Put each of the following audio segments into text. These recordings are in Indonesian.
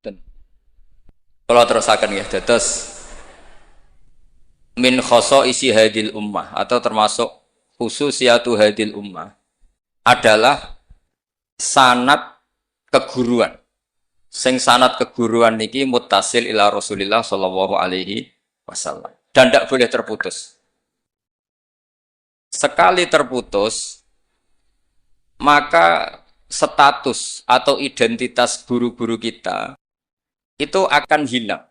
Ten. Kalau terusakan ya, dados min isi hadil ummah atau termasuk khususiyatu hadil ummah adalah sanad keguruan. Sing sanad keguruan niki muttasil ila Rasulillah sallallahu alaihi wasallam dan tidak boleh terputus. Sekali terputus maka status atau identitas guru-guru kita itu akan hilang.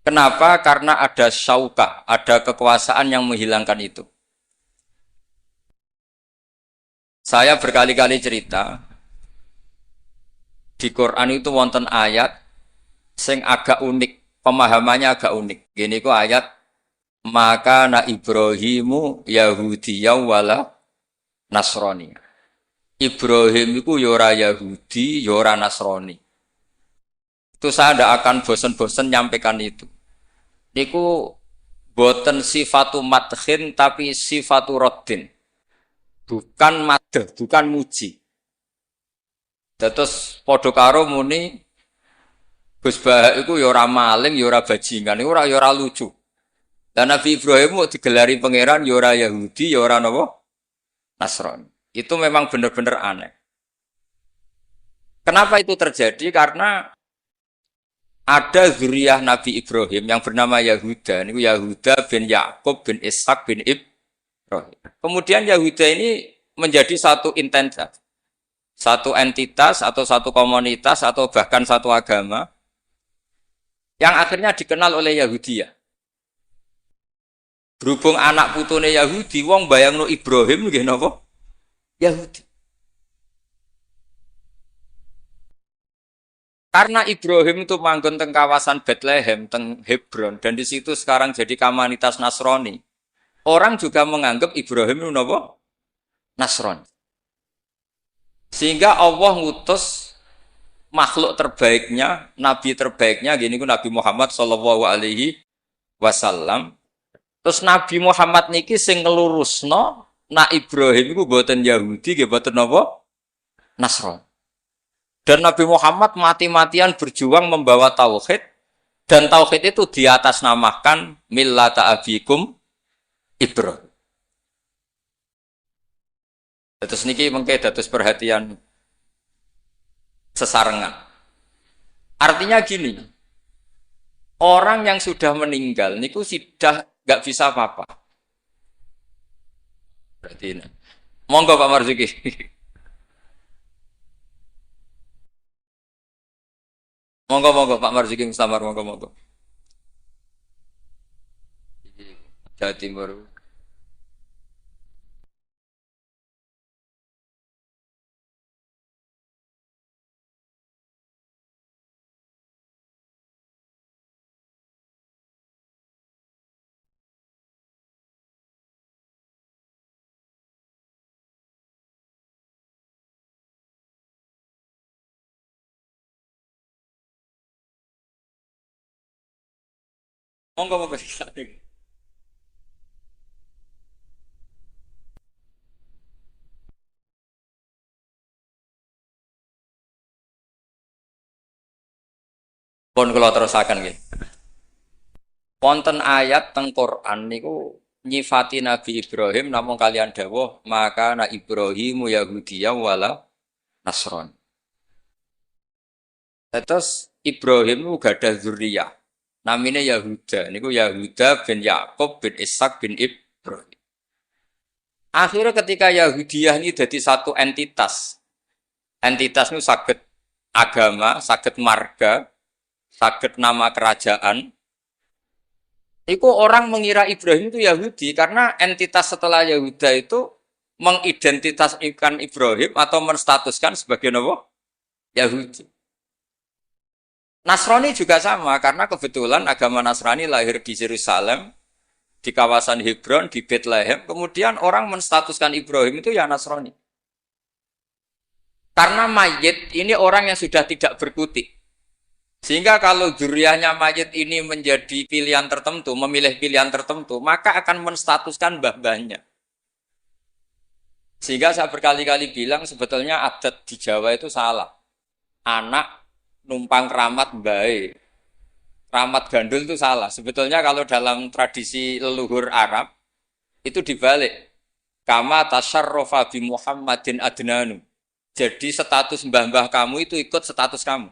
Kenapa? Karena ada syaukah, ada kekuasaan yang menghilangkan itu. Saya berkali-kali cerita, di Quran itu wonten ayat sing agak unik, pemahamannya agak unik. Gini ku ayat, maka na Ibrahimu Yahudiyaw wala Nasrani. Ibrahim itu yora Yahudi, yora Nasrani. Itu saya tidak akan bosan-bosan nyampaikan itu. Niku boten sifatu madhin tapi sifatu roddin. Bukan madh, bukan muji. Terus padha karo muni Gus Bahak iku ya ora maling, ya ora bajingan, ya ora lucu. Dan Nabi Ibrahim mau digelari pangeran ya ora Yahudi, ya ora napa? Nasrani. Itu memang benar-benar aneh. Kenapa itu terjadi? Karena ada zuriyah Nabi Ibrahim yang bernama Yahuda. Ini Yahuda bin Yakub bin Ishak bin Ibrahim. Kemudian Yahuda ini menjadi satu entitas. Satu entitas atau satu komunitas atau bahkan satu agama yang akhirnya dikenal oleh Yahudiyah. Berhubung anak putune Yahudi, wong bayangno Ibrahim nggih napa? Yahudi. Karena Ibrahim itu manggon teng kawasan Bethlehem, teng Hebron, dan di situ sekarang jadi komunitas Nasrani. Orang juga menganggap Ibrahim itu napa? Nasrani. Sehingga Allah ngutus makhluk terbaiknya, nabi terbaiknya, gini ku Nabi Muhammad sallallahu alaihi wasallam. Terus Nabi Muhammad niki sing ngelurusno, nak Ibrahim itu boten Yahudi, nggih boten napa? Nasrani. Dan Nabi Muhammad mati-matian berjuang membawa tauhid, dan tauhid itu diatasnamakan millata abikum Ibrahim. Terus niki mengke dados perhatian sesarengan. Artinya gini, orang yang sudah meninggal niku sudah nggak bisa apa-apa. Berarti ini. Monggo Pak Marzuki. Monggo Pak Marzuki Mustamar, monggo. Jawa Timur. Monggo. Pun kula terusaken nggih. Wonten ayat teng Quran niku nyifati Nabi Ibrahim namung kalian dawuh maka na Ibrahimu Yahudiyya wala Nasrani. Terus Ibrahim itu gadah zuriyah. Namanya Yahuda. Niku Yahuda bin Yakub bin Ishak bin Ibrahim. Akhirnya ketika Yahudiyah ini jadi satu entitas. Entitas itu saged agama, saged marga, saged nama kerajaan. Itu orang mengira Ibrahim itu Yahudi karena entitas setelah Yahuda itu mengidentitaskan Ibrahim atau menstatuskan sebagai apa? Yahudi. Nasrani juga sama karena kebetulan agama Nasrani lahir di Yerusalem, di kawasan Hebron, di Bethlehem. Kemudian orang menstatuskan Ibrahim itu ya Nasrani. Karena mayit ini orang yang sudah tidak berkutik. Sehingga kalau zuriyahnya mayit ini menjadi pilihan tertentu, memilih pilihan tertentu, maka akan menstatuskan mbah-mbahnya. Sehingga saya berkali-kali bilang sebetulnya adat di Jawa itu salah. anak numpang keramat bae. Keramat gandul itu salah. Sebetulnya kalau dalam tradisi leluhur Arab itu dibalik. Kama tasyarrafa bi Muhammadin adnanu. Jadi status mbah-mbah kamu itu ikut status kamu.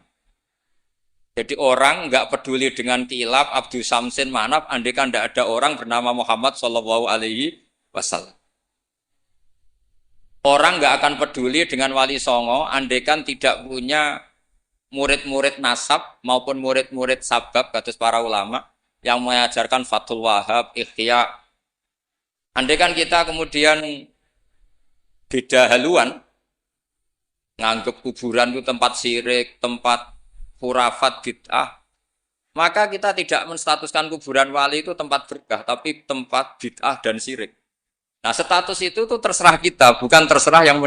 Jadi orang nggak peduli dengan kilap, Abdul Samsin, Manaf, andai kan tidak ada orang bernama Muhammad Shallallahu Alaihi Wasallam. Orang nggak akan peduli dengan Wali Songo, andai kan tidak punya murid-murid nasab maupun murid-murid sabab, kata para ulama yang mengajarkan Fathul Wahab, Ikhya. Andai kan kita kemudian beda haluan, nganggep kuburan itu tempat syirik, tempat khurafat bid'ah, maka kita tidak menstatuskan kuburan wali itu tempat berkah, tapi tempat bid'ah dan syirik. Nah, status itu tuh terserah kita, bukan terserah yang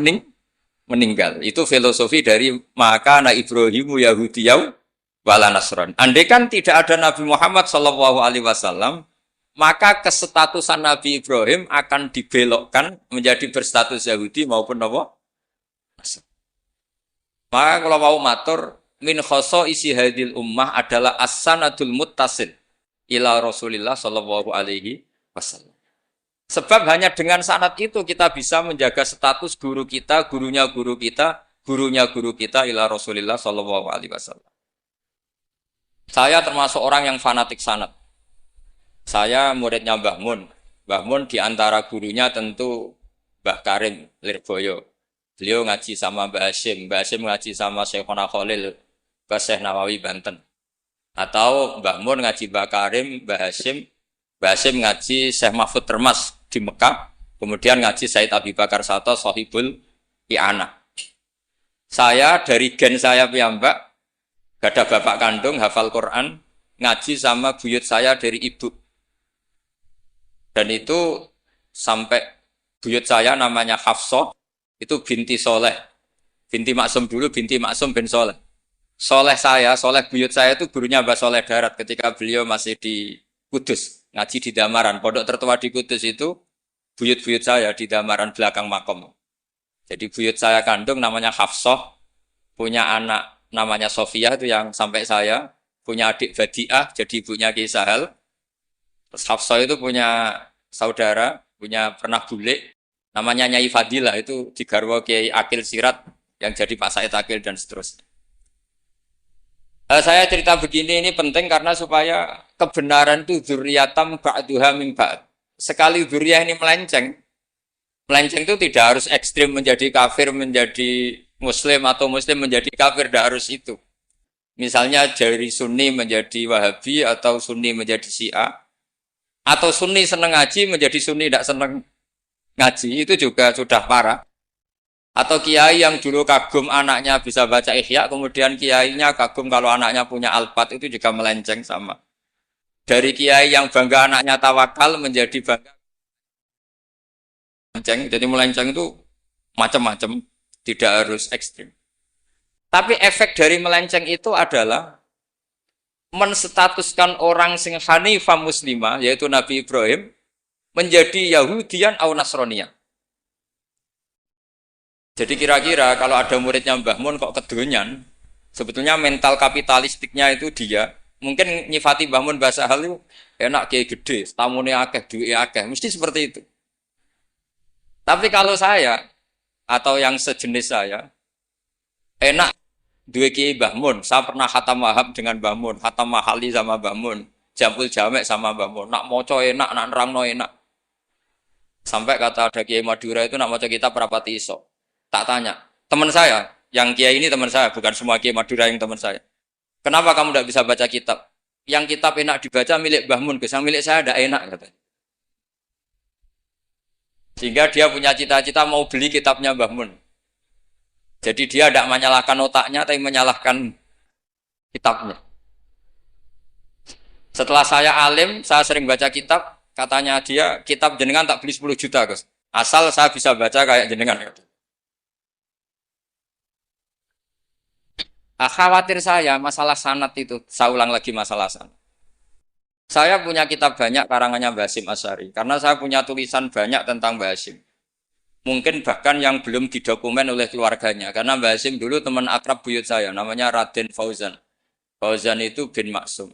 meninggal. Itu filosofi dari maka na Ibrahimu Yahudiyau wala Nasran. Andai kan tidak ada Nabi Muhammad Shallallahu Alaihi Wasallam, maka kesestatusan Nabi Ibrahim akan dibelokkan menjadi berstatus Yahudi maupun apa? Maka kalau mau matur, min khoso isi hadil ummah adalah as-sanadul muttasil ila Rasulillah sallallahu alaihi wasallam. Sebab hanya dengan sanad itu kita bisa menjaga status guru kita, gurunya guru kita, gurunya guru kita ila Rasulillah sallallahu alaihi wasallam. Saya termasuk orang yang fanatik sanad. Saya muridnya Mbah Mun. Mbah Mun di antara gurunya tentu Mbah Karim Lirboyo. Beliau ngaji sama Mbah Hashim ngaji sama Syekhona Khalil ke Syekh Nawawi Banten. Atau Mbah Mun ngaji Mbah Karim, Mbah Hashim ngaji Syekh Mahfud Termas di Mekah, kemudian ngaji Said Abi Bakar Sato Sohibul I'anah. Saya dari gen saya piyambak, gak ada bapak kandung, hafal Quran, ngaji sama buyut saya dari ibu. Dan itu sampai buyut saya namanya Hafsah, itu binti Soleh. Binti Maksum dulu, binti Maksum bin Soleh. Soleh buyut saya itu gurunya Mbah Soleh Darat ketika beliau masih di Kudus, ngaji di Damaran. Pondok tertua di Kudus itu buyut-buyut saya di Damaran belakang makom. Jadi buyut saya kandung namanya Hafsah, punya anak namanya Sofia itu yang sampai saya, punya adik Badiah, jadi ibunya Ki Sahal. Terus Hafsah itu punya saudara, pernah bule, namanya Nyai Fadilah, itu di garwa Kiai Akil Sirat yang jadi Pak Said Akil dan seterusnya. Saya cerita begini ini penting karena supaya kebenaran itu dzurriyatam ba'duha min ba'd. Sekali dzurriyah ini melenceng itu tidak harus ekstrim menjadi kafir menjadi muslim atau muslim menjadi kafir, tidak harus itu. Misalnya dari Sunni menjadi Wahabi atau Sunni menjadi Syiah, atau Sunni senang ngaji menjadi Sunni tidak senang ngaji, itu juga sudah parah. Atau kiai yang dulu kagum anaknya bisa baca Ihya, kemudian kiainya kagum kalau anaknya punya Alfat, itu juga melenceng sama. Dari kiai yang bangga anaknya tawakal menjadi bangga melenceng. Jadi melenceng itu macam-macam, tidak harus ekstrim. Tapi efek dari melenceng itu adalah menstatuskan orang sing hanifah muslimah, yaitu Nabi Ibrahim, menjadi Yahudian atau Nasronian. Jadi kira-kira kalau ada muridnya Mbah Mun kok kedonyan, sebetulnya mental kapitalistiknya itu dia, mungkin nyifati Mbah Mun bahasa hal itu enak kayak gede, tamune akeh, duwe akeh, mesti seperti itu. Tapi kalau saya atau yang sejenis saya, enak duwe Kiai Mbah Mun, saya pernah khatam Wahab dengan Mbah Mun, khatam Mahali sama Mbah Mun, Jamul Jamek sama Mbah Mun, nak moco enak, nak nerangno enak. Sampai kata ada Kiai Madura itu nak moco kita perapati iso. Tak tanya, teman saya, yang kiai ini teman saya, bukan semua Kiai Madura yang teman saya. Kenapa kamu tidak bisa baca kitab? Yang kitab enak dibaca milik Mbah Mun, yang milik saya tidak enak, katanya. Sehingga dia punya cita-cita mau beli kitabnya Mbah Mun. Jadi dia tidak menyalahkan otaknya, tapi menyalahkan kitabnya. Setelah saya alim, saya sering baca kitab, katanya dia, kitab jenengan tak beli 10 juta, Gus. Asal saya bisa baca kayak jenengan. Khawatir saya masalah sanad itu, saya ulang lagi masalah sanad. Saya punya kitab banyak karangannya Mbah Hasyim Asy'ari, karena saya punya tulisan banyak tentang Mbah Hasyim. Mungkin bahkan yang belum didokumen oleh keluarganya. Karena Mbah Hasim dulu teman akrab buyut saya, namanya Raden Fauzan. Fauzan itu bin Maksum.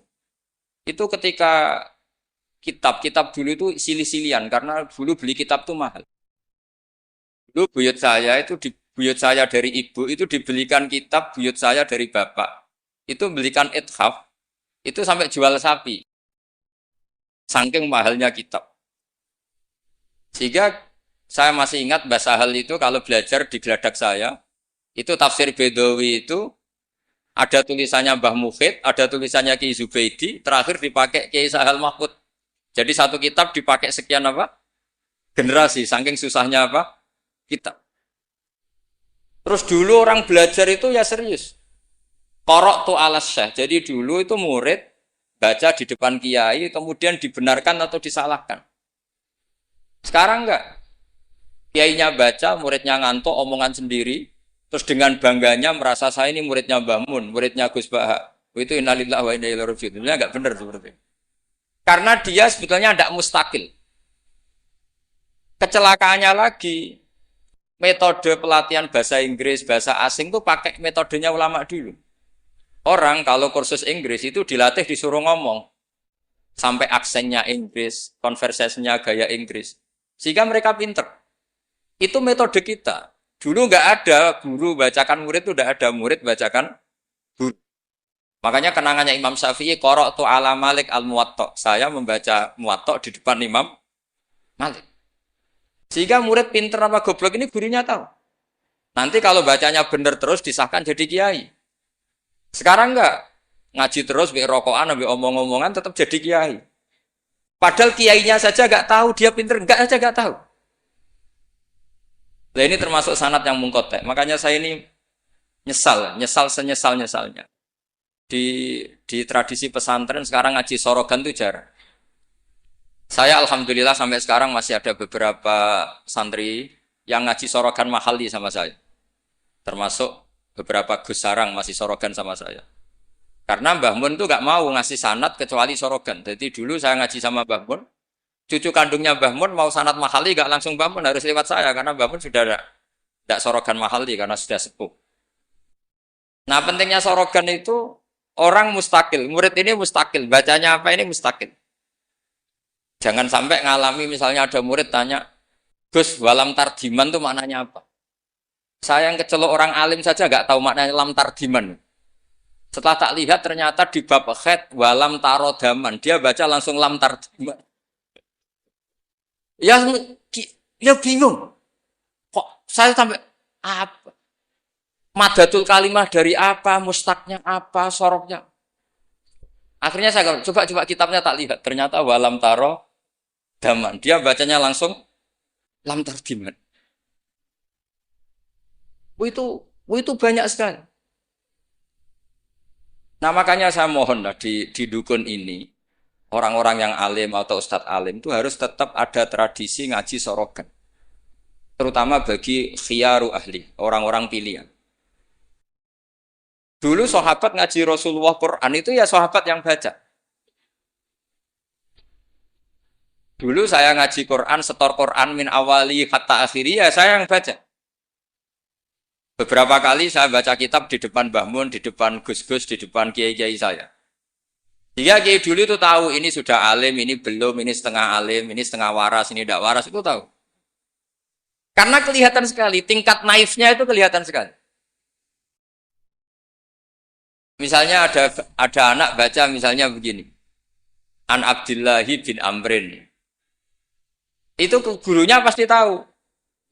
Itu ketika kitab-kitab dulu itu silih-silihan, karena dulu beli kitab itu mahal. Dulu buyut saya itu di buyut saya dari ibu itu dibelikan kitab buyut saya dari bapak. Itu belikan ithaf, itu sampai jual sapi. Saking mahalnya kitab. Sehingga saya masih ingat Mbah Sahal itu kalau belajar di geladak saya, itu tafsir Bedawi itu ada tulisannya Mbah Mukhid, ada tulisannya Ki Zubaidi, terakhir dipakai Ki Sahal Mahfud. Jadi satu kitab dipakai sekian apa? Generasi, saking susahnya apa? Kitab. Terus dulu orang belajar itu ya serius. Korok tu alas syekh. Jadi dulu itu murid baca di depan kiai, kemudian dibenarkan atau disalahkan. Sekarang enggak. Kiainya baca, muridnya ngantuk, omongan sendiri. Terus dengan bangganya merasa saya ini muridnya Mbah Mun, muridnya Gus Baha. Itu innalillahi wa inna ilaihi raji'un. Itu enggak benar seperti itu. Karena dia sebetulnya tidak mustakil. Kecelakaannya lagi, metode pelatihan bahasa Inggris, bahasa asing itu pakai metodenya ulama dulu. Orang kalau kursus Inggris itu dilatih disuruh ngomong. Sampai aksennya Inggris, konversasinya gaya Inggris. Sehingga mereka pinter. Itu metode kita. Dulu nggak ada guru bacakan murid itu tidak ada murid bacakan guru. Makanya kenangannya Imam Syafi'i, qara'tu ala Malik al-Muwatta. Saya membaca Muwatta di depan Imam Malik. Sehingga murid pinter apa goblok ini gurunya tahu. Nanti kalau bacanya benar terus disahkan jadi kiai. Sekarang enggak. Ngaji terus, bi rokokan, bi omong-omongan tetap jadi kiai. Padahal kiainya saja enggak tahu dia pinter, enggak aja enggak tahu. Nah ini termasuk sanad yang mungkotek. Makanya saya ini nyesal senyesal-nyesalnya. Di tradisi pesantren sekarang ngaji sorogan itu jarang. Saya alhamdulillah sampai sekarang masih ada beberapa santri yang ngaji sorogan mahali sama saya. Termasuk beberapa Gus Sarang masih sorogan sama saya. Karena Mbah Mun tuh gak mau ngasih sanad kecuali sorogan. Jadi dulu saya ngaji sama Mbah Mun, cucu kandungnya Mbah Mun mau sanad mahali gak langsung Mbah Mun, harus lewat saya karena Mbah Mun sudah tidak sorogan mahali karena sudah sepuh. Nah pentingnya sorogan itu orang mustakil, murid ini mustakil, bacanya apa ini mustakil. Jangan sampai ngalami misalnya ada murid tanya, Gus, walam tardiman itu maknanya apa? Saya yang kecelok orang alim saja nggak tahu maknanya lam tardiman. Setelah tak lihat ternyata di bab khed walam tarodaman, dia baca langsung lam tardiman. Ya bingung. Kok saya sampai apa? Madatul kalimah dari apa? Mustaknya apa? Soroknya. Akhirnya saya coba kitabnya tak lihat. Ternyata walam taro daman. Dia bacanya langsung lam tardiman. Itu banyak sekali. Nah makanya saya mohon lah di dukun ini orang-orang yang alim atau ustadz alim itu harus tetap ada tradisi ngaji sorogan. Terutama bagi khiyaru ahli, orang-orang pilihan. Dulu sahabat ngaji Rasulullah Quran itu ya sahabat yang baca. Dulu saya ngaji Quran, setor Quran min awali hatta akhiri ya saya yang baca. Beberapa kali saya baca kitab di depan Mbah Mun, di depan Gus-Gus, di depan kiai-kiai saya. Jika kiai dulu itu tahu ini sudah alim, ini belum, ini setengah alim, ini setengah waras, ini tidak waras, itu tahu. Karena kelihatan sekali, tingkat naifnya itu kelihatan sekali. Misalnya ada anak baca misalnya begini. An Abdillahi bin Amrin. Itu gurunya pasti tahu.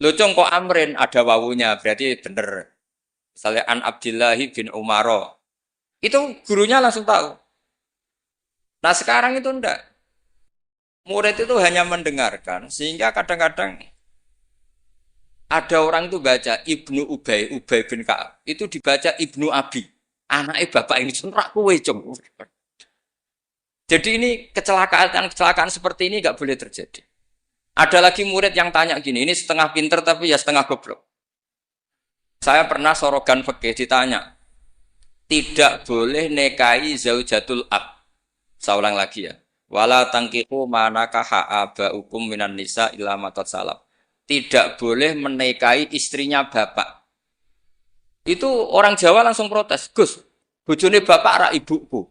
Locong kok Amrin ada wawunya, berarti benar. Misalnya An Abdillahi bin Umaro. Itu gurunya langsung tahu. Nah sekarang itu enggak. Murid itu hanya mendengarkan, sehingga kadang-kadang ada orang itu baca Ibnu Ubay bin Ka'ab. Itu dibaca Ibnu Abi. Anaknya bapak ini senrak kowe, Cung. Jadi ini kecelakaan seperti ini enggak boleh terjadi. Ada lagi murid yang tanya gini, ini setengah pinter tapi ya setengah goblok. Saya pernah sorogan fikih ditanya, tidak boleh nikahi zaujatul ab. Saya ulang lagi ya. Wala tangkihu manakaha abaukum minan nisa illa ma qad salaf. tidak boleh menikahi istrinya bapak. Itu orang Jawa langsung protes, Gus, bojone bapak rak ibuku.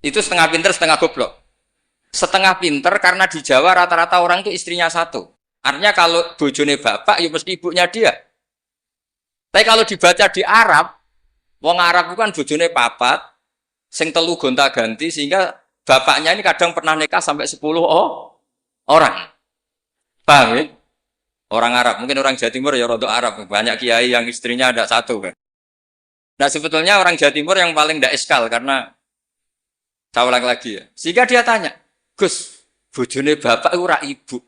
Itu setengah pinter, setengah goblok. Setengah pinter karena di Jawa rata-rata orang itu istrinya satu. Artinya kalau bojone bapak, ya mesti ibunya dia. Tapi kalau dibaca di Arab, wong Arab bukan bojone papat, sing telu gonta-ganti sehingga bapaknya ini kadang pernah nikah sampai 10 orang. Paham ya? Orang Arab, mungkin orang Jawa Timur ya rodok Arab, banyak kiai yang istrinya ada satu kan. Nah sebetulnya orang Jawa Timur yang paling tidak eskal karena saya ulang lagi ya. Sehingga dia tanya, Gus, bojone bapak ora ibu.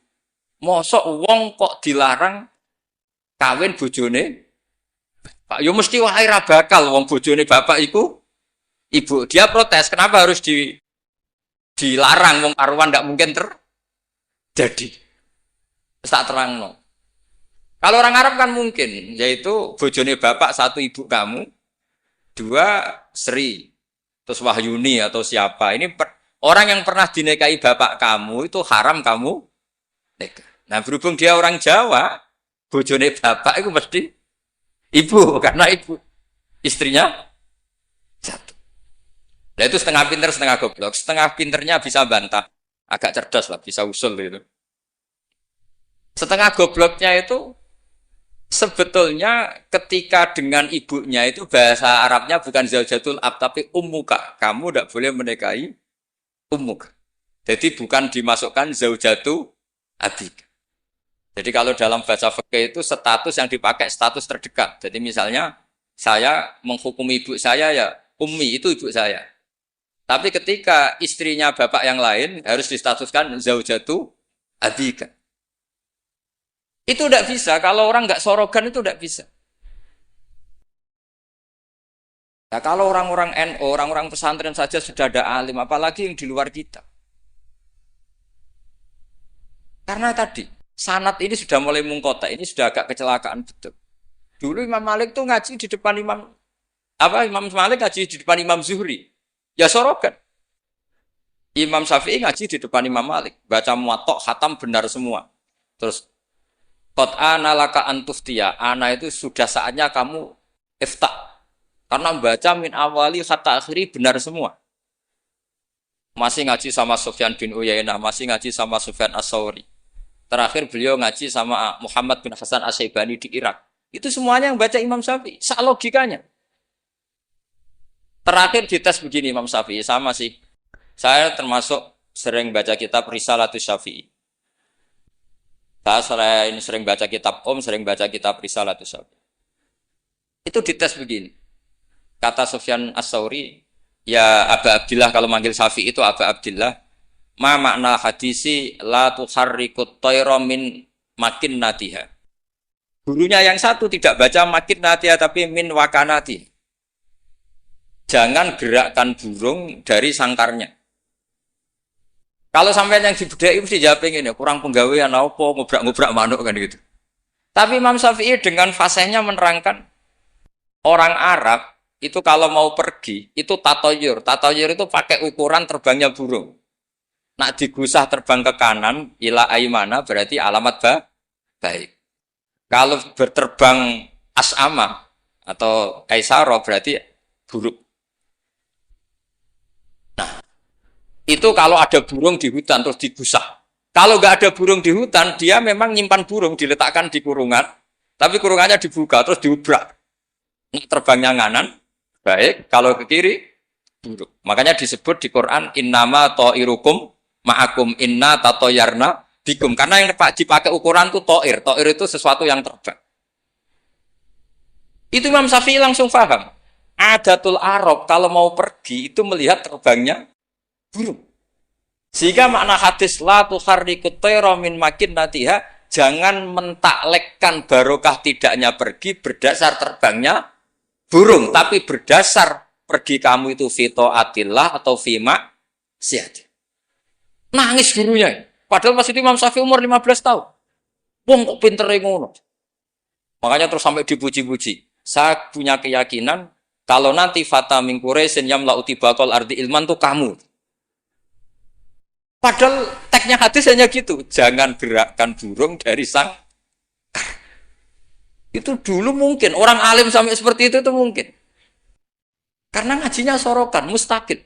Mosok wong kok dilarang kawin bojone Pak, yo mesti wae ra bakal wong bojone bapak iku ibu. Dia protes, kenapa harus dilarang wong karuan ndak mungkin terjadi. Tak terangno. Kalau orang Arab kan mungkin, yaitu bojone bapak satu ibu kamu, dua Sri, terus Wahyuni atau siapa. Ini orang yang pernah dinikahi bapak kamu itu haram kamu nikah. Nah berhubung dia orang Jawa, bojone bapak itu mesti ibu, karena ibu istrinya satu. Nah itu setengah pinter, setengah goblok. Setengah pinternya bisa bantah, agak cerdas lah, bisa usul gitu. Setengah gobloknya itu sebetulnya ketika dengan ibunya itu bahasa Arabnya bukan zaujatul ab tapi ummuka. Kamu tidak boleh menikahi ummuka. Jadi bukan dimasukkan zaujatu abik. Jadi kalau dalam bahasa fikih itu status yang dipakai status terdekat. Jadi misalnya saya menghukumi ibu saya ya ummi itu ibu saya. Tapi ketika istrinya bapak yang lain harus distatuskan zaujatu abika. Itu tidak bisa, kalau orang nggak sorogan itu tidak bisa. Nah kalau orang-orang NU, orang-orang pesantren saja sudah ada alim, apalagi yang di luar kita. Karena tadi, sanad ini sudah mulai mungkota, ini sudah agak kecelakaan betul. Dulu Imam Malik tuh ngaji di depan Imam Malik ngaji di depan Imam Zuhri. Ya sorogan. Imam Syafi'i ngaji di depan Imam Malik, baca muwatta, khatam benar semua. Terus Qad ana laka antuftiya, ana itu sudah saatnya kamu iftah. Karena baca min awali hatta akhiri benar semua. Masih ngaji sama Sufyan bin Uyainah, masih ngaji sama Sufyan As-Sawri. Terakhir beliau ngaji sama Muhammad bin Hasan As-Syaibani di Irak. Itu semuanya yang baca Imam Syafi'i, sak logikanya. Terakhir dites begini Imam Syafi'i, sama sih. Saya termasuk sering baca kitab Risalatus Syafi'i. Saya sering baca kitab sering baca kitab Risalatus Syafi'i. Itu dites begini. Kata Sufyan As-Sawri, ya Aba Abdillah kalau manggil Syafi'i itu Aba Abdillah, ma makna hadisi la tuharrikut tayra min makinnatiha. Gurunya yang satu tidak baca makinnatiha tapi min wakanati. Jangan gerakkan burung dari sangkarnya. Kalau sampai yang dibudai mesti jawab ini, kurang penggawean apa, ngobrak-ngobrak manuk kan gitu. Tapi Imam Syafi'i dengan fasihnya menerangkan, orang Arab itu kalau mau pergi, itu tatoyur. Tatoyur itu pakai ukuran terbangnya burung. Nak digusah terbang ke kanan, ila aimana berarti alamat baik. Kalau berterbang as'ama atau kaisaro berarti buruk. Itu kalau ada burung di hutan terus digusah. Kalau nggak ada burung di hutan, dia memang nyimpan burung diletakkan di kurungan, tapi kurungannya dibuka terus diubrak. Terbangnya nganan, baik. Kalau ke kiri, buruk. Makanya disebut di Quran innama ta'irukum ma'akum inna tatoyarna bikum. Karena yang dipakai ukuran itu ta'ir. Ta'ir itu sesuatu yang terbang. Itu Imam Syafi'i langsung paham. Adatul Arab kalau mau pergi itu melihat terbangnya burung. Sehingga makna hadis la tuharrikut tayra min makinnatiha, jangan mentaklekkan barokah tidaknya pergi berdasar terbangnya burung, tapi berdasar pergi kamu itu fi taatillah atau fi maksiat. Nangis gurunya. Padahal pas itu Imam Syafi'i umur 15 tahun. Wong kok pintere ngono. Makanya terus sampai dipuji-puji. Saya punya keyakinan kalau nanti fata min Quraisyin yamla utibaqal ardi ilman tuh kamu. Padahal teksnya hadis hanya gitu. Jangan gerakkan burung dari sang. Itu dulu mungkin. Orang alim sampai seperti itu mungkin. Karena ngajinya sorokan, mustaqil.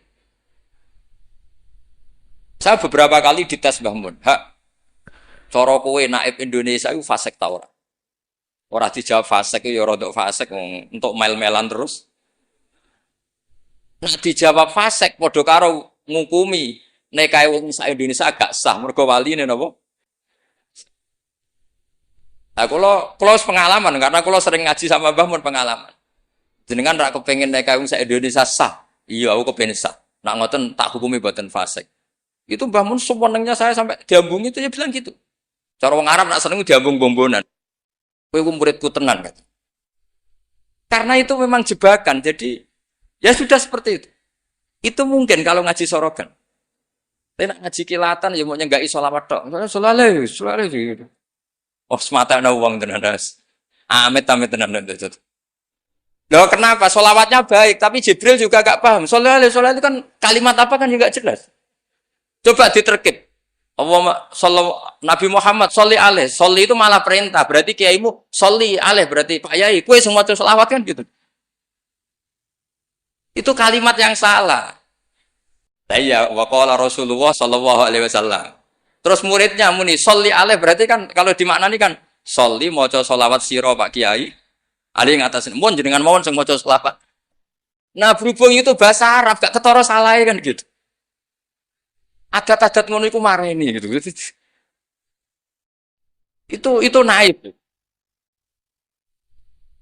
Saya beberapa kali dites Mbah Mun. Hak, coro kowe naib Indonesia itu fasek ta ora? Ora dijawab fasek ya rodok fasek untuk mel-melan terus. Nah dijawab fasek padha karo ngukumi nek kae wong sak Indonesia agak sah mergo waline napa? Nah kula pengalaman karena kula sering ngaji sama Mbah Mun pengalaman. Jenengan rak kepengin nek kae wong sak Indonesia sah. Iya aku kepengin sah. Nak ngoten tak hukumi boten fasek. Itu Mbah Mun sewenengnya saya sampai diambung itu ya bilang gitu. Cara wong Arab nak seneng diambung bombonan. Kowe muridku tenan kan. Karena itu memang jebakan. Jadi ya sudah seperti itu. Itu mungkin kalau ngaji sorogan. Tapi nak ngaji kilatan ya mau nyenggaki sholawat tok. Sholale gitu. Oh semata ana wong tenan das. Amit-amit tenan itu. Loh kenapa? Sholawatnya baik, tapi Jibril juga gak paham. Sholale itu kan kalimat apa kan juga jelas. Coba diterkip. Nabi Muhammad sholli alaih. Sholli itu malah perintah. Berarti kiaimu sholli alaih. Berarti Pak Yai, kue semua itu sholawat kan gitu. Itu kalimat yang salah. Iya, waqala Rasulullah sallallahu alaihi wasallam. Terus muridnya muni sholli alaih. Berarti kan kalau dimaknani kan sholli maca sholawat sira Pak Kiai. Ali ngatasin, mohon jenengan mohon sing maca sholawat. Nah berhubung itu bahasa Arab, gak ketara salah kan gitu. Adat-adat ngono iku mareni gitu. Itu naib.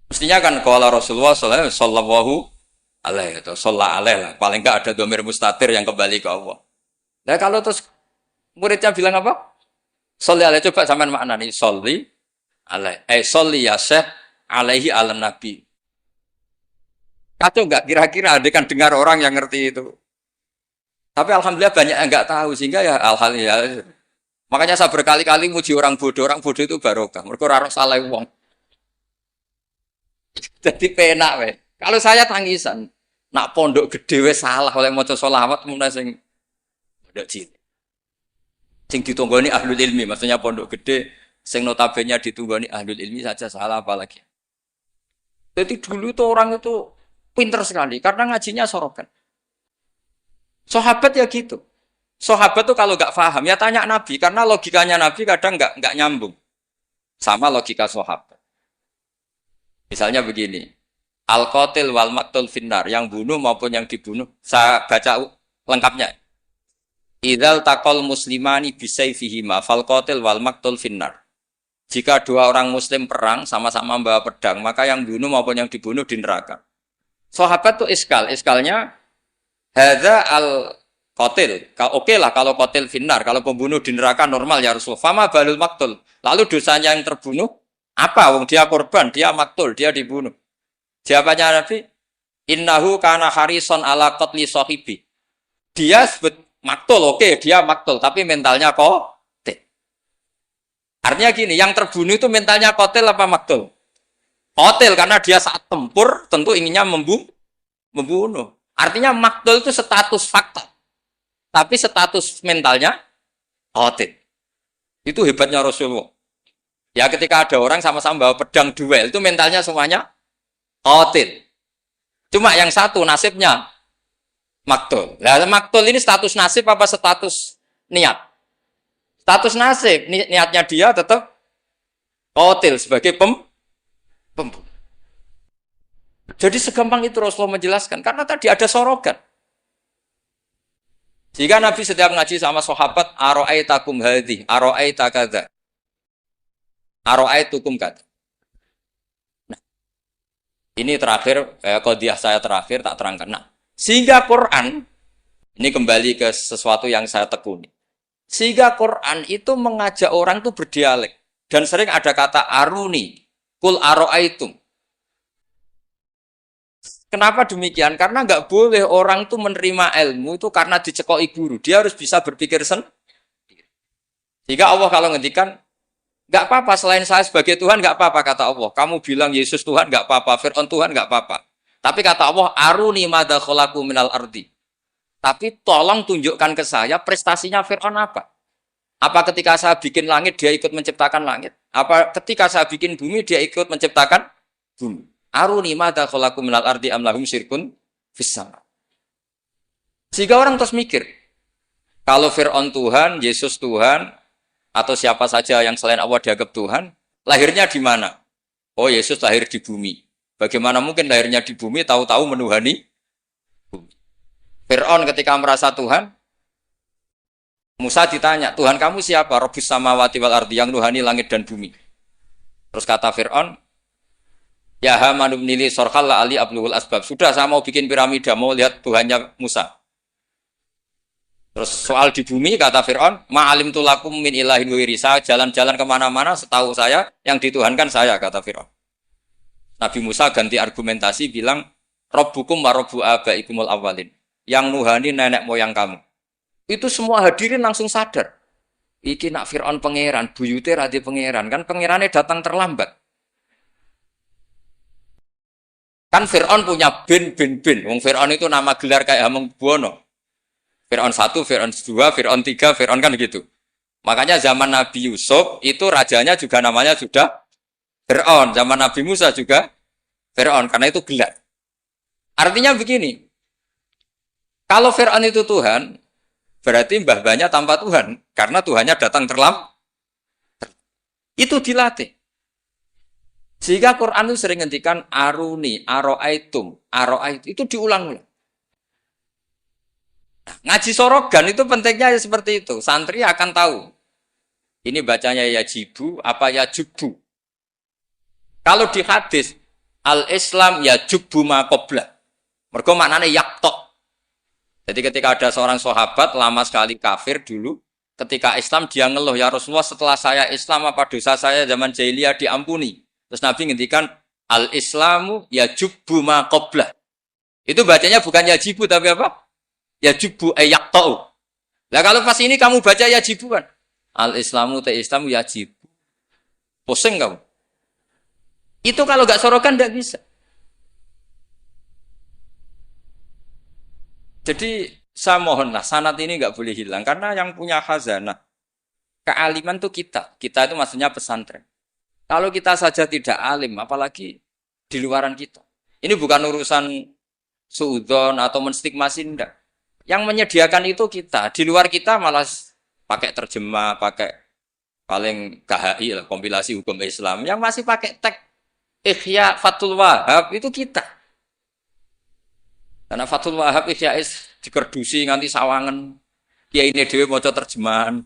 Mestinya kan qala Rasulullah sallallahu alaihi atau shalla alaih lah. Paling enggak ada dhamir mustatir yang kembali ke Allah. Nah kalau terus muridnya bilang apa? Sholli alaih, coba sampean maknani sholli alaih. Sholli ya syekh alaihi ala nabi. Kacau enggak kira-kira ada kan dengar orang yang ngerti itu. Tapi alhamdulillah banyak yang enggak tahu sehingga ya alhamdulillah. Makanya saya berkali-kali muji orang bodoh itu barokah. Mereka ora salah wong. Jadi penak we. Kalau saya tangisan, nak pondok gede we salah oleh maca sholawat mulai sing pondok cilik. Sing ditunggoni ahlul ilmi, maksudnya pondok gede sing notabene ditunggoni ahlul ilmi saja salah apalagi. Jadi dulu itu orang itu pinter sekali karena ngajinya sorokan. Sahabat ya gitu. Sahabat tuh kalau nggak paham ya tanya Nabi karena logikanya Nabi kadang nggak nyambung sama logika sahabat. Misalnya begini, al-qatil wal maqtul finnar, yang bunuh maupun yang dibunuh. Saya baca lengkapnya. Idzal taqal muslimani bisayfihima fal qatil wal maqtul finnar. Jika dua orang muslim perang sama-sama membawa pedang, maka yang bunuh maupun yang dibunuh di neraka. Sahabat tuh iskalnya hadza al-qatil. Oke lah kalau qatil finnar, kalau pembunuh di neraka normal ya Rasul. Fama balul maktul. Lalu dosanya yang terbunuh apa? Wong dia korban, dia maktul, dia dibunuh. Jawabannya Nabi, innahu kana harison ala qatli sahibi. Dia sebut maktul, oke, dia maktul, tapi mentalnya qatil. Artinya gini, yang terbunuh itu mentalnya qatil apa maktul? Qatil karena dia saat tempur tentu inginnya membunuh. Artinya maktul itu status fakta. Tapi status mentalnya qatil. Itu hebatnya Rasulullah. Ya ketika ada orang sama-sama bawa pedang duel, itu mentalnya semuanya qatil. Cuma yang satu nasibnya maktul. Nah, maktul ini status nasib apa status niat? Status nasib, niatnya dia tetap qatil sebagai pembunuh. Jadi segampang itu Rasulullah menjelaskan karena tadi ada sorogan. Jika Nabi setiap ngaji sama sahabat, aro'aitakum hadhi, aro'aita kadza, aro'aitukum kadza. Nah, ini terakhir, qadiyah saya terakhir tak terangkan. Nah, sehingga Quran, ini kembali ke sesuatu yang saya tekuni. Sehingga Quran itu mengajak orang itu berdialek. Dan sering ada kata aruni, kul aro'aitum. Kenapa demikian? Karena nggak boleh orang itu menerima ilmu itu karena dicekoki guru. Dia harus bisa berpikir sendiri. Jika Allah kalau ngendikan, nggak apa-apa selain saya sebagai Tuhan nggak apa-apa kata Allah. Kamu bilang Yesus Tuhan nggak apa-apa, Fir'aun Tuhan nggak apa-apa. Tapi kata Allah, aruni madza khalaqu minal ardi. Tapi tolong tunjukkan ke saya prestasinya Fir'aun apa? Apa ketika saya bikin langit dia ikut menciptakan langit? Apa ketika saya bikin bumi dia ikut menciptakan bumi? Aruni madza khalaqu minal ardi am lahum syirkun fis sama. Sehingga orang terus mikir, kalau Fir'aun Tuhan, Yesus Tuhan, atau siapa saja yang selain Allah dianggap Tuhan, lahirnya di mana? Oh, Yesus lahir di bumi. Bagaimana mungkin lahirnya di bumi tahu-tahu menuhani bumi? Fir'aun ketika merasa Tuhan, Musa ditanya, Tuhan kamu siapa? Rabbus samawati wal ardi, yang nuhani langit dan bumi. Terus kata Fir'aun, ya Haman ibnili sorkhal la ali abluhul asbab. Sudah, saya mau bikin piramida, mau lihat Tuhannya Musa. Terus soal di bumi, kata Fir'aun, ma'alim tulakum min ilahin wiri. Saya jalan-jalan kemana-mana, setahu saya, yang dituhankan saya, kata Fir'aun. Nabi Musa ganti argumentasi, bilang, Rabbukum wa rabbu abaikumul awalin. Yang nuhani nenek moyang kamu. Itu semua hadirin langsung sadar. Iki nak Fir'aun pangeran, buyute radi pangeran. Kan pangerannya datang terlambat. Kan Fir'aun punya bin. Wong Fir'aun itu nama gelar kayak Hamengkubuwono. Fir'aun 1, Fir'aun 2, Fir'aun 3, Fir'aun kan gitu. Makanya zaman Nabi Yusuf itu rajanya juga namanya sudah Fir'aun. Zaman Nabi Musa juga Fir'aun. Karena itu gelar. Artinya begini. Kalau Fir'aun itu Tuhan, berarti mbah-mbahnya tanpa Tuhan. Karena Tuhannya datang terlambat. Itu dilatih. Sehingga Quran itu sering ngendikan aruni, aro'aitum, aro'ait. Itu diulang-ulang. Nah, ngaji sorogan itu pentingnya ya seperti itu. Santri akan tahu. Ini bacanya yajibu, apa yajubu. Kalau di hadis, al-Islam yajubu ma qabla. Mergo maknanya yaktok. Jadi ketika ada seorang sahabat lama sekali kafir dulu, ketika Islam dia ngeluh, ya Rasulullah setelah saya Islam apa dosa saya zaman jahiliyah diampuni. Terus Nabi ngendikan al-Islamu yajubu ma qabla. Itu bacanya bukan yajibu tapi apa? Yajubu ayaktau. Lah kalau pas ini kamu baca yajibu kan? Al-Islamu Islamu yajibu. Pusing kamu. Itu kalau nggak sorokan nggak bisa. Jadi saya mohonlah sanad ini nggak boleh hilang karena yang punya khazanah kealiman tuh kita. Kita itu maksudnya pesantren. Kalau kita saja tidak alim, apalagi di luaran kita. Ini bukan urusan suudzon atau menstigmasi, enggak. Yang menyediakan itu kita. Di luar kita malah pakai terjemah, pakai paling KHI lah, kompilasi hukum Islam. Yang masih pakai teks Ihya Fathul Wahab itu kita. Karena Fathul Wahab Ihya dikerdusi nganti sawangan. Kiai ini dhewe maca terjemahan.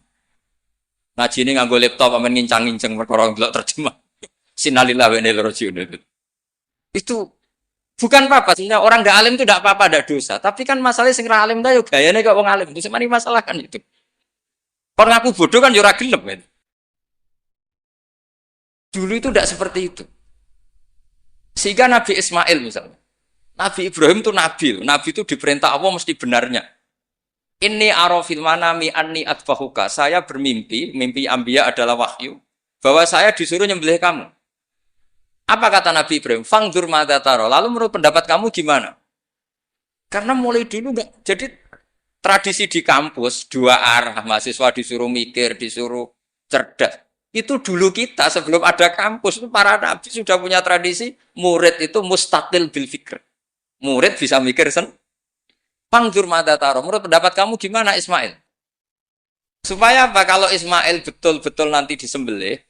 Ngaji ini nganggo laptop amen ngincang-ngincang perkara ndelok terjemah. Sinalillah wa inna ilaihi raji'un. Itu bukan apa-apa, sebenarnya orang nggak alim itu tidak apa-apa, tidak dosa. Tapi kan masalahnya sing ra alim ta yo gayane kok wong alim. Itu semani masalah kan itu. Kalau ngaku bodoh kan yo ora gelem kan. Dulu itu tidak seperti itu. Sehingga Nabi Ismail misalnya. Nabi Ibrahim itu nabi. Nabi itu diperintah Allah mesti benarnya. Inni arafil manami anni atfahuka. Saya bermimpi, mimpi Anbiya adalah wahyu, bahwa saya disuruh nyembelih kamu. Apa kata Nabi Ibrahim? Fangdur madza tara. Lalu menurut pendapat kamu gimana? Karena mulai dulu enggak. Jadi tradisi di kampus dua arah, mahasiswa disuruh mikir, disuruh cerdas. Itu dulu kita sebelum ada kampus itu para nabi sudah punya tradisi murid itu mustaqil bil fikr. Murid bisa mikir sendiri. Fangdur madza tara. Menurut pendapat kamu gimana Ismail? Supaya apa? Kalau Ismail betul-betul nanti disembelih,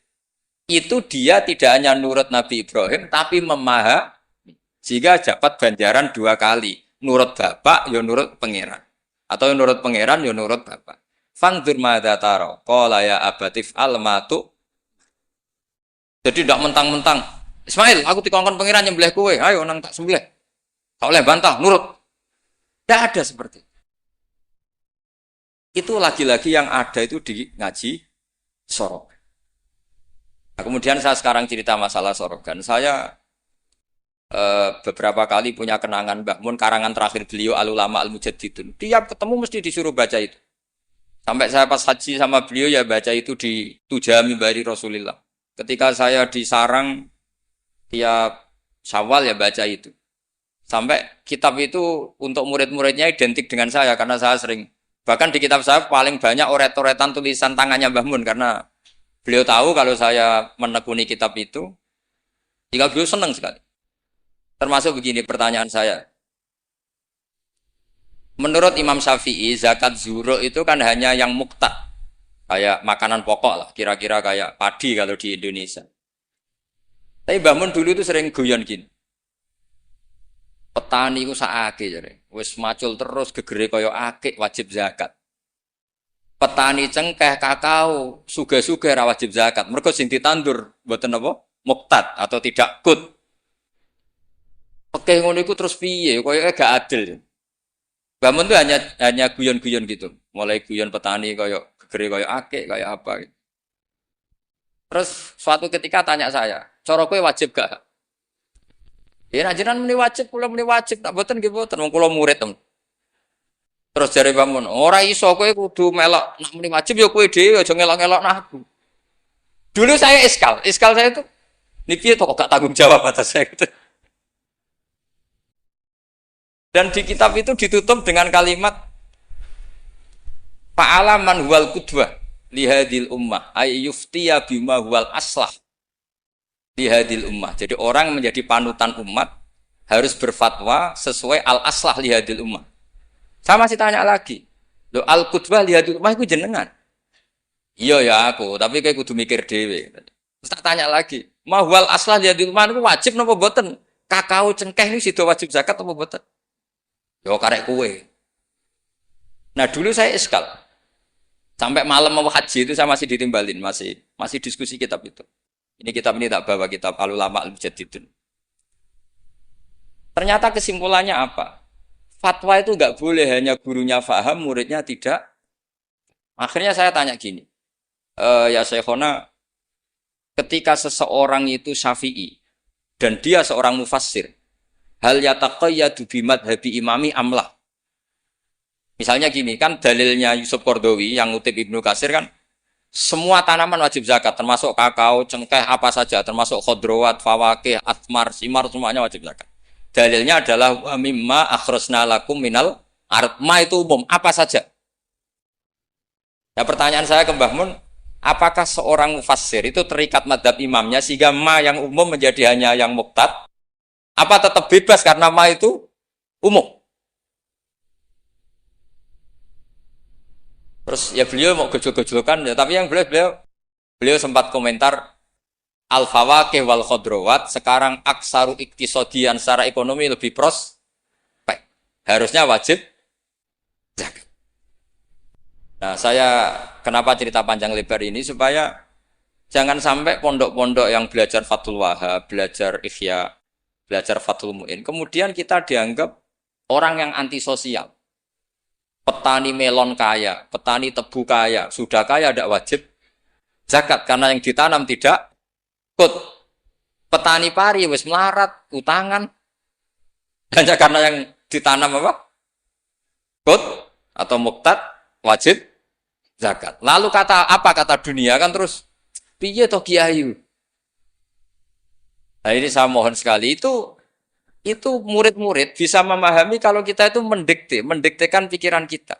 itu dia tidak hanya nurut Nabi Ibrahim, tapi memahami. Sehingga dapat ganjaran 2 kali. Nurut bapak, ya nurut pangeran. Atau nurut pangeran, ya nurut bapak. Fangdur madza tara. Qala ya abatif almatu. Jadi tidak mentang-mentang. Ismail, aku dikongkon pangeran nyembelih kowe. Ayo nang tak sembelih. Tak oleh bantah, nurut. Tidak ada seperti itu. Itu lagi-lagi yang ada itu di ngaji sorogan. Nah, kemudian saya sekarang cerita masalah sorogan. Saya beberapa kali punya kenangan Mbah Mun, karangan terakhir beliau Al-Ulama Al-Mujaddidun. Tiap ketemu mesti disuruh baca itu. Sampai saya pas haji sama beliau ya baca itu di Tujami Bari Rasulillah. Ketika saya di sarang tiap Syawal ya baca itu. Sampai kitab itu untuk murid-muridnya identik dengan saya karena saya sering. Bahkan di kitab saya paling banyak oret-oretan tulisan tangannya Mbah Mun karena beliau tahu kalau saya menekuni kitab itu, jika beliau senang sekali. Termasuk begini pertanyaan saya. Menurut Imam Syafi'i, zakat zuhur itu kan hanya yang muktad. Kayak makanan pokok lah, kira-kira kayak padi kalau di Indonesia. Tapi Mbah Mun dulu itu sering guyon gini. Petani ku sakake jare. Wis macul terus gegere kaya akik wajib zakat. Petani cengkeh kakao sugih-sugih ra wajib zakat. Mergo sing ditandur mboten apa? Muktad atau tidak kut. Oke ngono iku terus piye? Kaya gak adil. Mbah Mun tuh hanya guyon-guyon gitu. Mulai guyon petani kaya gegere kaya akik kaya apa gitu. Terus suatu ketika tanya saya, "Cara kowe wajib gak?" Ya nek jenengan muni wajib, kula muni wajib, tak boten nggih boten, wong kula murid tem. Terus jare Pamun, ora iso kowe kudu melok nek muni wajib ya kowe dhewe aja ngelok-ngelok aku. Dulu saya iskal saya itu niki kok gak tanggung jawab atas saya gitu. Dan di kitab itu ditutup dengan kalimat fa'alaman huwal qudwah lihadil ummah ay yuftiya bima huwal aslah lihadil ummah. Jadi orang menjadi panutan umat harus berfatwa sesuai al-aslah lihadil ummah. Saya masih tanya lagi. Loh al-qudwah lihadil ummah itu jenengan. Iya ya aku, tapi kayak kudu mikir dhewe. Terus tak tanya lagi, mahwal aslah lihadil ummah itu wajib napa boten? Kakao cengkeh ini sido wajib zakat apa boten? Yo karek kue. Nah dulu saya iskal. Sampai malam mau haji itu saya masih ditimbalin, masih diskusi kitab itu. Ini kitab ini tak bawa kitab Al-Ulama Al-Mujaddidun. Ternyata kesimpulannya apa? Fatwa itu nggak boleh hanya gurunya faham, muridnya tidak. Akhirnya saya tanya gini, ya Syekhona, ketika seseorang itu syafi'i dan dia seorang mufassir, hal yataqayyadu bimadhabi imami amlah. Misalnya gini, kan dalilnya Yusuf Qardawi yang ngutip Ibnu Katsir kan, semua tanaman wajib zakat, termasuk kakao, cengkeh, apa saja, termasuk khodrowat, fawakih, atmar, simar, semuanya wajib zakat. Dalilnya adalah wa mimma akhrajna lakum minal ard. Ma itu umum, apa saja. Nah pertanyaan saya ke Mbah Mun, apakah seorang mufassir itu terikat madhab imamnya sehingga ma yang umum menjadi hanya yang muqtad? Apa tetap bebas karena ma itu umum? Terus ya beliau mau gejol-gejolkan ya, tapi yang beliau sempat komentar al-fawakih wal khodrowat sekarang aksaru iktisodian secara ekonomi lebih prospek. Harusnya wajib zakat. Nah, saya kenapa cerita panjang lebar ini supaya jangan sampai pondok-pondok yang belajar Fathul Wahhab, belajar Ihya, belajar Fathul Mu'in, kemudian kita dianggap orang yang antisosial. Petani melon kaya, petani tebu kaya, sudah kaya tidak wajib zakat karena yang ditanam tidak kut. Petani pari wis melarat, utangan hanya karena yang ditanam apa? Kut atau muqtad wajib zakat. Lalu kata dunia kan terus piye toh kiai? Nah ini saya mohon sekali itu murid-murid bisa memahami kalau kita itu mendiktekan pikiran kita.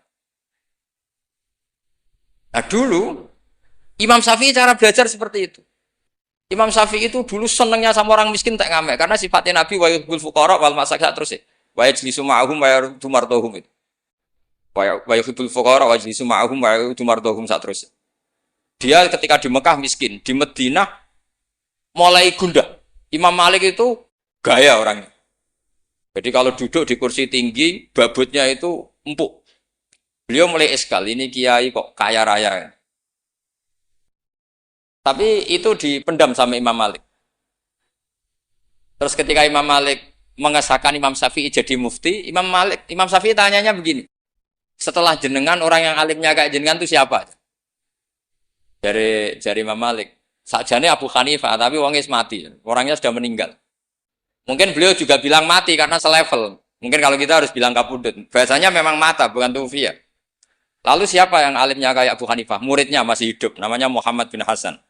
Nah dulu Imam Syafi'i cara belajar seperti itu. Imam Syafi'i itu dulu senengnya sama orang miskin tak ngamek karena sifatnya Nabi wa yuhibbul fuqara wal masakin terus ya. Wa yajlisu ma'ahum wa yaruddu mardohum itu. Wa yuhibbul fuqara wa yajlisu ma'ahum wa yaruddu mardohum terus. Dia ketika di Mekah miskin, di Madinah mulai gundah. Imam Malik itu gaya orangnya. Jadi kalau duduk di kursi tinggi, babutnya itu empuk. Beliau mulai iskal, ini kiai kok kaya raya. Tapi itu dipendam sama Imam Malik. Terus ketika Imam Malik mengesahkan Imam Syafi'i jadi mufti, Imam Syafi'i tanyanya begini. Setelah jenengan, orang yang alimnya kayak jenengan itu siapa? Dari Imam Malik. Sakjane Abu Hanifah, tapi orangnya mati. Orangnya sudah meninggal. Mungkin beliau juga bilang mati karena selevel. Mungkin kalau kita harus bilang kapundut. Bahasanya memang mata, bukan tufiya. Lalu siapa yang alimnya kayak Abu Hanifah? Muridnya masih hidup, namanya Muhammad bin Hasan.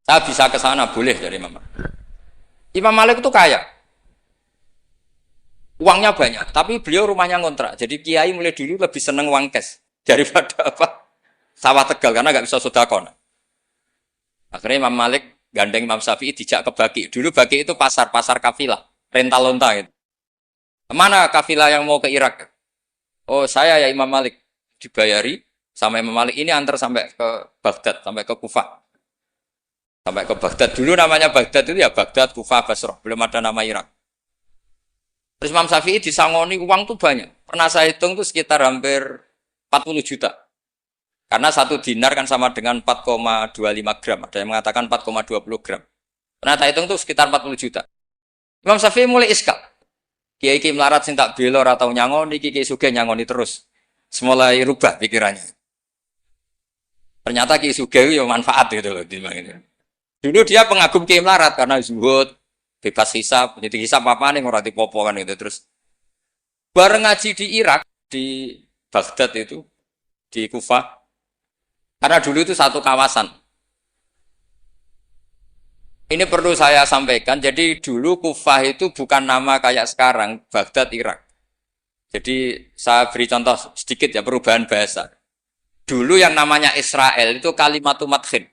Saya bisa ke sana, boleh dari Imam Malik. Imam Malik itu kaya. Uangnya banyak, tapi beliau rumahnya ngontrak. Jadi kiai mulai dulu lebih seneng uang cash daripada apa sawah Tegal karena nggak bisa sodakon. Akhirnya Imam Malik gandeng Imam Syafi'i dijak ke Baki. Dulu Baki itu pasar kafilah, rental lonta gitu. Kemana kafilah yang mau ke Irak? Oh saya ya Imam Malik dibayari sama Imam Malik ini antar sampai ke Baghdad, sampai ke Kufah. Sampai ke Baghdad. Dulu namanya Baghdad itu ya Baghdad, Kufah, Basrah. Belum ada nama Irak. Terus Imam Syafi'i disangoni uang tuh banyak. Pernah saya hitung tuh sekitar hampir 40 juta. Karena satu dinar kan sama dengan 4,25 gram. Ada yang mengatakan 4,20 gram. Pernah saya hitung tuh sekitar 40 juta. Imam Syafi'i mulai iskal. Kiai melarat sing tak belor atau nyangoni, kiai sugih nyangoni terus. Semulai rubah pikirannya. Ternyata kiai sugih itu manfaat gitu loh. Dulu dia pengagum kiai melarat karena zuhud, bebas hisab, jadi hisab apa nih ngurati popo kan gitu terus. Bareng ngaji di Irak, di Baghdad itu, di Kufah. Karena dulu itu satu kawasan. Ini perlu saya sampaikan, jadi dulu Kufah itu bukan nama kayak sekarang, Baghdad, Irak. Jadi saya beri contoh sedikit ya, perubahan bahasa. Dulu yang namanya Israel itu kalimatu madkhin.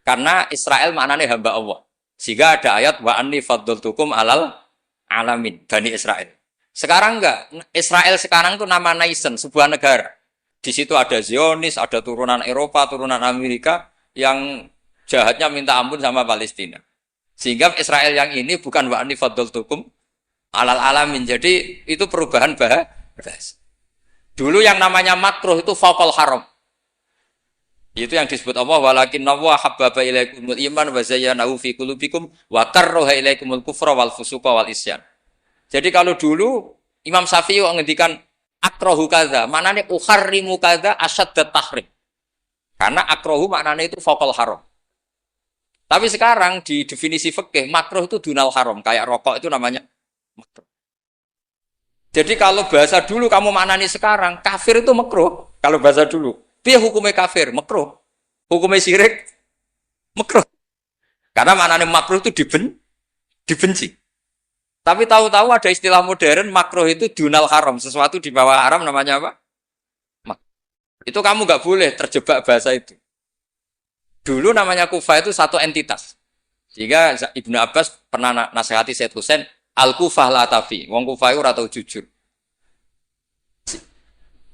Karena Israel maknanya hamba Allah. Sehingga ada ayat, wa anni faddaltukum alal alamin, Bani Israel. Sekarang enggak, Israel sekarang itu nama nation, sebuah negara. Di situ ada Zionis, ada turunan Eropa, turunan Amerika, yang jahatnya minta ampun sama Palestina. Sehingga Israel yang ini bukan wa'ani faddaltukum alal alamin. Jadi itu perubahan bahasa. Dulu yang namanya makruh itu faqal haram. Itu yang disebut Allah walakinna wa habbaba ilaikumul iman wa zayyanahu fi qulubikum wa karraha ilaikumul kufra wal fusuqa wal isyan. Jadi kalau dulu Imam Syafi'i ngendikan akrahu kadza, maknanya uharrimu kadza asyaddat tahrim. Karena akrahu maknanya itu faqal haram. Tapi sekarang di definisi fikih makruh itu dunal haram, kayak rokok itu namanya makruh. Jadi kalau bahasa dulu kamu maknani sekarang, kafir itu makruh. Kalau bahasa dulu, piye hukumnya kafir? Makruh. Hukumnya syirik? Makruh. Karena maknanya makruh itu dibenci. Tapi tahu-tahu ada istilah modern, makruh itu dunal haram, sesuatu di bawah haram namanya apa? Itu kamu nggak boleh terjebak bahasa itu. Dulu namanya Kufah itu satu entitas. Jika Ibnu Abbas pernah nasihati Said Husain, Al-Kufah la tafi. Wong Kufah itu ratau jujur.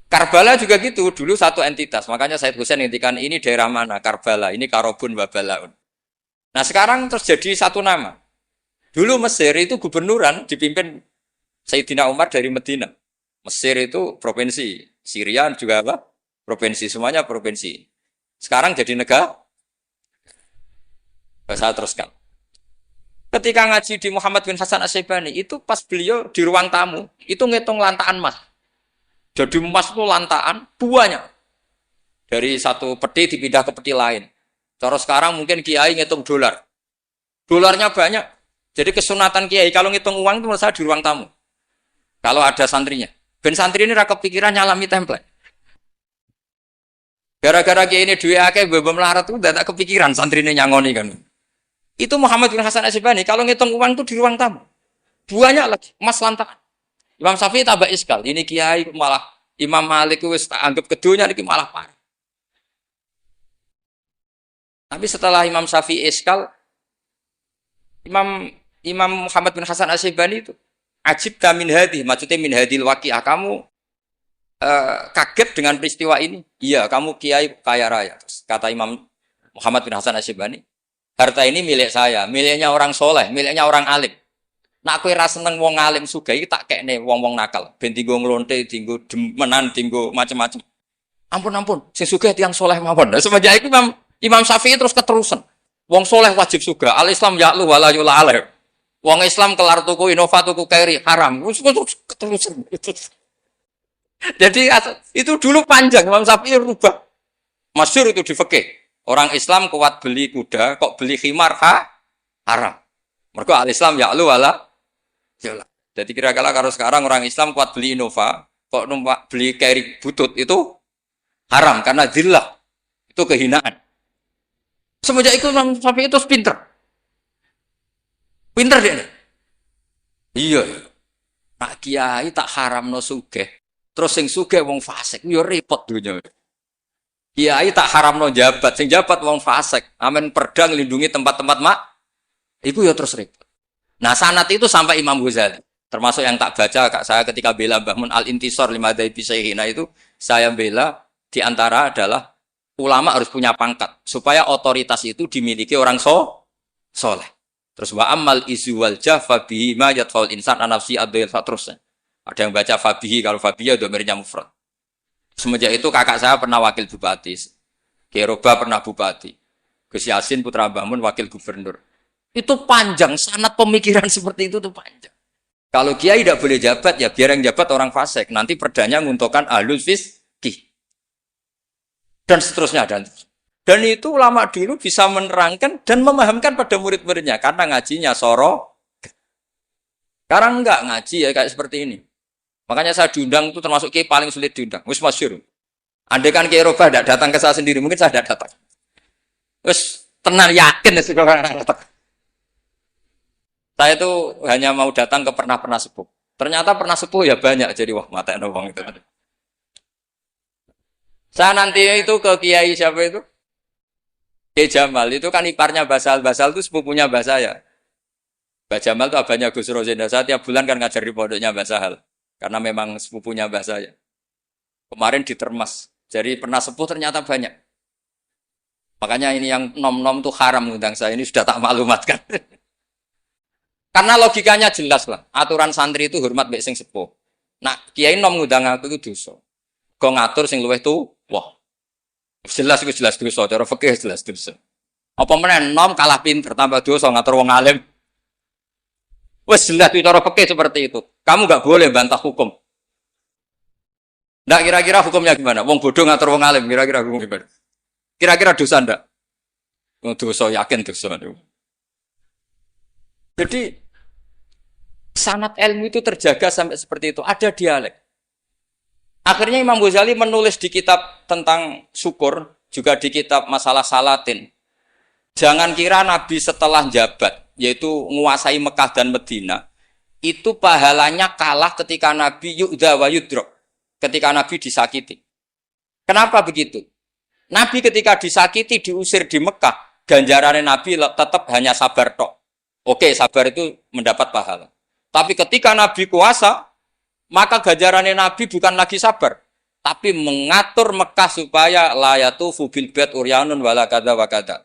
Karbala juga gitu, dulu satu entitas. Makanya Said Husain ngintikan ini daerah mana? Karbala, ini Karobun wa Balaun. Nah sekarang terjadi satu nama. Dulu Mesir itu gubernuran dipimpin Sayyidina Umar dari Medina. Mesir itu provinsi. Syria juga apa? Provinsi, semuanya provinsi. Sekarang jadi negara. Saya teruskan. Ketika ngaji di Muhammad bin Hasan Asy-Syaibani, itu pas beliau di ruang tamu, itu ngitung lantaan emas. Jadi emas itu lantaan, buahnya. Dari satu peti dipindah ke peti lain. Terus sekarang mungkin kiai ngitung dolar. Dolarnya banyak. Jadi kesunatan kiai, kalau ngitung uang itu menurut saya di ruang tamu. Kalau ada santrinya. Ben santri ini raka pikiran nyalami template. Gara-gara kiai ini duit akeh, bebem melarat itu tidak kepikiran santri ini nyangoni kan. Itu Muhammad bin Hasan Asy-Syaibani, kalau ngitung uang itu di ruang tamu. Banyak lagi, emas lantakan. Imam Syafi'i tambah iskal, ini kiai malah Imam Malik wis tak anggap keduanya ini malah parah. Tapi setelah Imam Syafi'i iskal, Imam Muhammad bin Hasan Asy-Syaibani itu ajib min hadhi, maksudnya min hadil waqi'ah, kamu kaget dengan peristiwa ini. Iya, kamu kiai kaya raya. Terus kata Imam Muhammad bin Hasan Asy-Syaibani, harta ini milik saya, miliknya orang soleh, miliknya orang alim. Nak kowe ra seneng wong alim sugih tak kekne wong-wong nakal. Ben dinggo nglonte, dinggo demenan, dinggo macam-macam. Ampun, sing sugih tiyang soleh mawon. Semenjak itu Imam Syafi'i terus keterusan. Wong soleh wajib sugih. Al Islam ya'lu wala yula'al. Wong Islam kelar tuku Innova tuku Keri haram. Keterusan. Jadi itu dulu panjang Imam Syafi'i rubah. Masyhur itu di fikih. Orang Islam kuat beli kuda, kok beli khimar haram. Mergo al Islam ya'lu wala yula. Jadi kira-kira kalau sekarang orang Islam kuat beli Innova, kok numpak beli Keri butut itu haram karena zillah. Itu kehinaan. Semenjak itu Imam Syafi'i itu pinter. Pinter dia. Iya. Nak kiai tak haramno sugih. Terus sing sugih wong fasik, yo repot dunya. Kiai tak haramno jabat, sing jabat wong fasik. Amen perda nglindungi tempat-tempat mak. Iku yo terus repot. Nah, sanad itu sampai Imam Ghazali. Termasuk yang tak baca kak saya ketika bela Mbah Mun Al-Intisar lima dzaifi Syaihina itu saya bela di antara adalah ulama harus punya pangkat supaya otoritas itu dimiliki orang soleh. Terus wa amal izu wal jafa bihi ma yatfaul insan anafsi adil terusnya. Ada yang baca fabihi, kalau fabihi domirnya mufrad. Semenjak itu kakak saya pernah wakil bupati, Keroba pernah bupati, Gus Yasin putra Mbah Mun wakil gubernur. Itu panjang, sanad pemikiran seperti itu tuh panjang. Kalau kiai tidak boleh jabat, ya biar yang jabat orang fasik. Nanti perdanya menguntungkan ahlul fiqih. Dan seterusnya. Dan itu ulama dulu bisa menerangkan dan memahamkan pada murid-muridnya. Karena ngajinya soro. Sekarang enggak ngaji ya kayak seperti ini. Makanya saya diundang itu termasuk kiai paling sulit diundang. Wis masyhur. Andai kan Kiai Roba tidak datang ke saya sendiri, mungkin saya tidak datang. Wis tenang yakin ya datang. Saya itu hanya mau datang ke pernah sepuh. Ternyata pernah sepuh ya banyak, jadi wah mata wong itu. Saya nanti itu ke Kiai siapa itu? Kiai Jamal itu kan iparnya Basal itu sepupunya Mbah saya. Mbah Jamal itu abahnya Gus Rozenda. Saya tiap bulan kan ngajar di pondoknya Mbah Sahal. Karena memang sepupunya Mbah saya. Kemarin di Termas. Jadi pernah sepuh ternyata banyak. Makanya ini yang nom-nom tuh haram undang saya. Ini sudah tak maklumatkan. Karena logikanya jelas lah. Aturan santri itu hormat mbek sing sepuh. Nah, kiai nom ngundang aku itu dosa. Kok ngatur sing luwih tuh, wah. Jelas dosa, cara fikih jelas dosa. Apa meneh nom kalah pinter tambah dosa ngatur wong alim. Wes jelas itu cara fikih seperti itu. Kamu enggak boleh bantah hukum. Nah, kira-kira hukumnya gimana? Wong bodoh ngatur wong alim, kira-kira hukum gimana? Kira-kira dosa ndak? Dosa yakin dosa. Jadi sanad ilmu itu terjaga sampai seperti itu. Ada dialek. Akhirnya Imam Ghazali menulis di kitab tentang syukur, juga di kitab masalah salatin. Jangan kira Nabi setelah jabat, yaitu menguasai Mekah dan Medina, itu pahalanya kalah ketika Nabi yu'da wa yudrok. Ketika Nabi disakiti. Kenapa begitu? Nabi ketika disakiti, diusir di Mekah, ganjarannya Nabi tetap hanya sabar tok. Oke, sabar itu mendapat pahala. Tapi ketika Nabi kuasa, maka ganjarannya Nabi bukan lagi sabar, tapi mengatur Mekah supaya layatu fubil bait uryanun wala kada wa kada.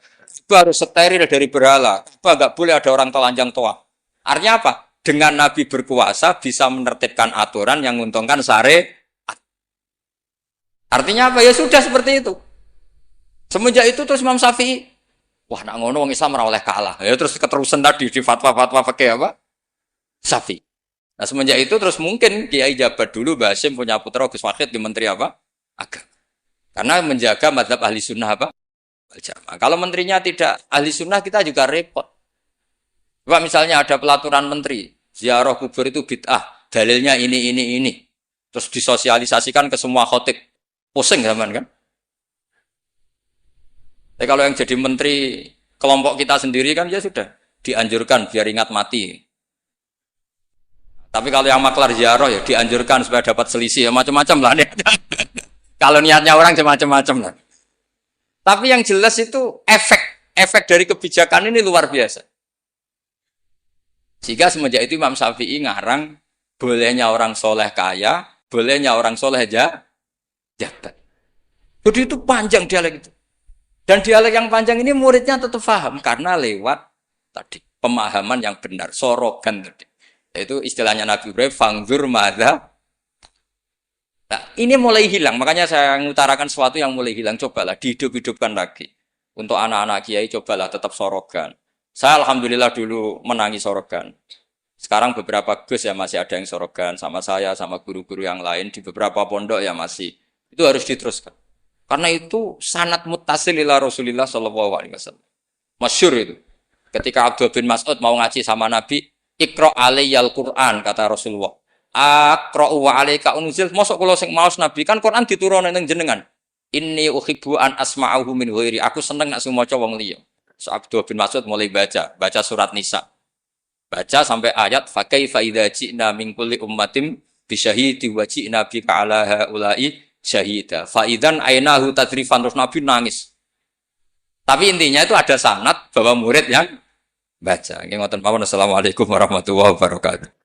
Harus steril dari berhala. Apa enggak boleh ada orang telanjang toa. Artinya apa? Dengan Nabi berkuasa bisa menertibkan aturan yang menguntungkan syariat. Artinya apa? Ya sudah seperti itu. Semenjak itu terus Imam Syafi'i, wah nak ngono wong Islam ora oleh kalah. Ya terus keterusan tadi di fatwa-fatwa fikih apa? Syafi'i. Nah semenjak itu terus mungkin Kiai jabat dulu Mbah Hasyim punya putra Gus Wahid di Menteri apa? Agama. Karena menjaga mazhab ahli sunnah apa? Jamaah. Kalau menterinya tidak ahli sunnah kita juga repot. Coba misalnya ada pelaturan menteri, ziarah kubur itu bid'ah, dalilnya ini. Terus disosialisasikan ke semua khotib. Pusing zaman kan? Tapi kalau yang jadi menteri kelompok kita sendiri kan ya sudah dianjurkan biar ingat mati. Tapi kalau yang maklar ziarah ya dianjurkan supaya dapat selisih ya macam-macam lah. Kalau niatnya orang macam-macam lah. Tapi yang jelas itu efek dari kebijakan ini luar biasa. Sehingga semenjak itu Imam Syafi'i ngarang bolehnya orang soleh kaya, bolehnya orang soleh jabat. Jadi itu panjang dialek itu. Dan dialek yang panjang ini muridnya tetap paham karena lewat tadi pemahaman yang benar, sorogan tadi. Itu istilahnya Nabi Ibrahim, fangzur madza. Nah, ini mulai hilang, makanya saya mengutarakan sesuatu yang mulai hilang. Cobalah dihidup-hidupkan lagi. Untuk anak-anak kiai, cobalah tetap sorogan. Saya alhamdulillah dulu menangi sorogan. Sekarang beberapa gus ya masih ada yang sorogan sama saya, sama guru-guru yang lain di beberapa pondok ya masih. Itu harus diteruskan. Karena itu sanad muttasil ila Rasulillah sallallahu alaihi wasallam. Masyhur itu. Ketika Abdul bin Mas'ud mau ngaji sama Nabi, Iqra alayyal Qur'an kata Rasulullah. Aqra'u wa 'alaika unzil. Mosok kula sing maos Nabi kan Quran diturunke ning jenengan. Inni uhibbu an asma'ahu min ghairi. Aku seneng nek sing maca wong liya. So Abdul bin Mas'ud mulai baca surat Nisa. Baca sampai ayat fa kaifa idza ji'na min kulli ummatin bisyahidi wa ji'na bika ala haula'i syahida. Fa idzan ainahu tadrifan, terus Nabi nangis. Tapi intinya itu ada sanad bahwa murid yang baca. Nggih ngoten mawon. Assalamualaikum warahmatullahi wabarakatuh.